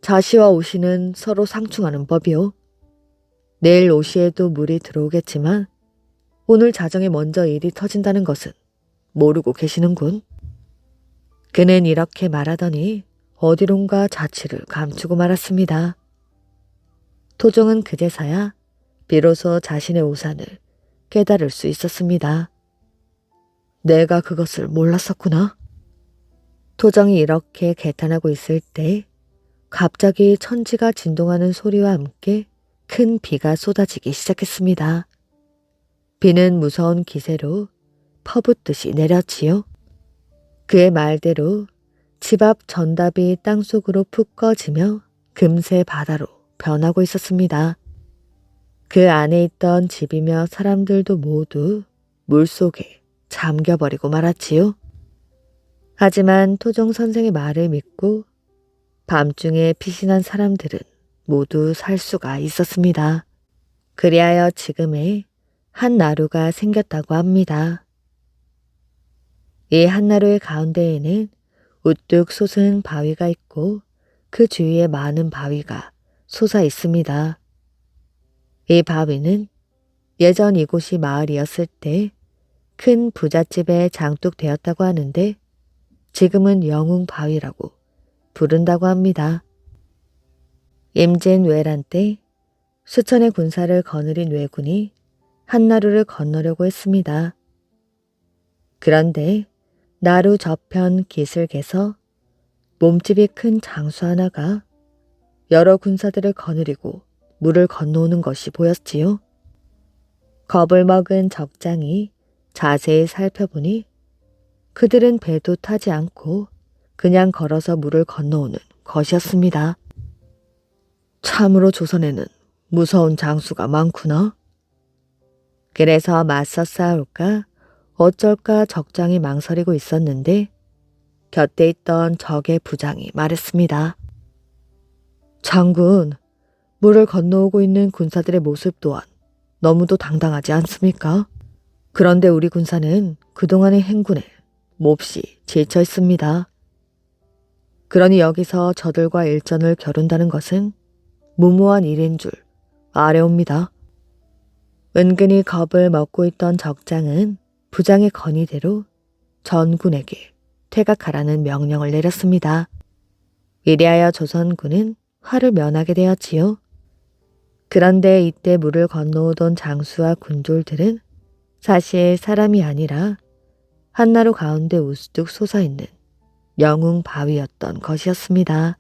자시와 오시는 서로 상충하는 법이요. 내일 5시에도 물이 들어오겠지만 오늘 자정에 먼저 일이 터진다는 것은 모르고 계시는군. 그는 이렇게 말하더니 어디론가 자취를 감추고 말았습니다. 토종은 그제서야 비로소 자신의 오산을 깨달을 수 있었습니다. 내가 그것을 몰랐었구나. 토정이 이렇게 개탄하고 있을 때 갑자기 천지가 진동하는 소리와 함께 큰 비가 쏟아지기 시작했습니다. 비는 무서운 기세로 퍼붓듯이 내렸지요. 그의 말대로 집 앞 전답이 땅속으로 푹 꺼지며 금세 바다로 변하고 있었습니다. 그 안에 있던 집이며 사람들도 모두 물속에 잠겨버리고 말았지요. 하지만 토종 선생의 말을 믿고 밤중에 피신한 사람들은 모두 살 수가 있었습니다. 그리하여 지금의 한 나루가 생겼다고 합니다. 이 한 나루의 가운데에는 우뚝 솟은 바위가 있고 그 주위에 많은 바위가 솟아 있습니다. 이 바위는 예전 이곳이 마을이었을 때 큰 부잣집에 장독되었다고 하는데 지금은 영웅 바위라고 부른다고 합니다. 임진 외란 때 수천의 군사를 거느린 왜군이 한나루를 건너려고 했습니다. 그런데 나루 저편 기슭에서 몸집이 큰 장수 하나가 여러 군사들을 거느리고 물을 건너오는 것이 보였지요. 겁을 먹은 적장이 자세히 살펴보니 그들은 배도 타지 않고 그냥 걸어서 물을 건너오는 것이었습니다. 참으로 조선에는 무서운 장수가 많구나. 그래서 맞서 싸울까 어쩔까 적장이 망설이고 있었는데 곁에 있던 적의 부장이 말했습니다. 장군, 물을 건너오고 있는 군사들의 모습 또한 너무도 당당하지 않습니까? 그런데 우리 군사는 그동안의 행군에 몹시 지쳐 있습니다. 그러니 여기서 저들과 일전을 겨룬다는 것은 무모한 일인 줄 아뢰옵니다. 은근히 겁을 먹고 있던 적장은 부장의 건의대로 전군에게 퇴각하라는 명령을 내렸습니다. 이리하여 조선군은 화를 면하게 되었지요. 그런데 이때 물을 건너오던 장수와 군졸들은 사실 사람이 아니라 한나루 가운데 우뚝 솟아있는 영웅 바위였던 것이었습니다.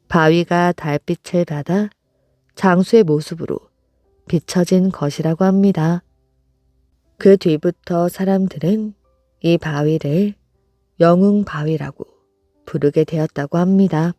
바위가 달빛을 받아 장수의 모습으로 비춰진 것이라고 합니다. 그 뒤부터 사람들은 이 바위를 영웅 바위라고 부르게 되었다고 합니다.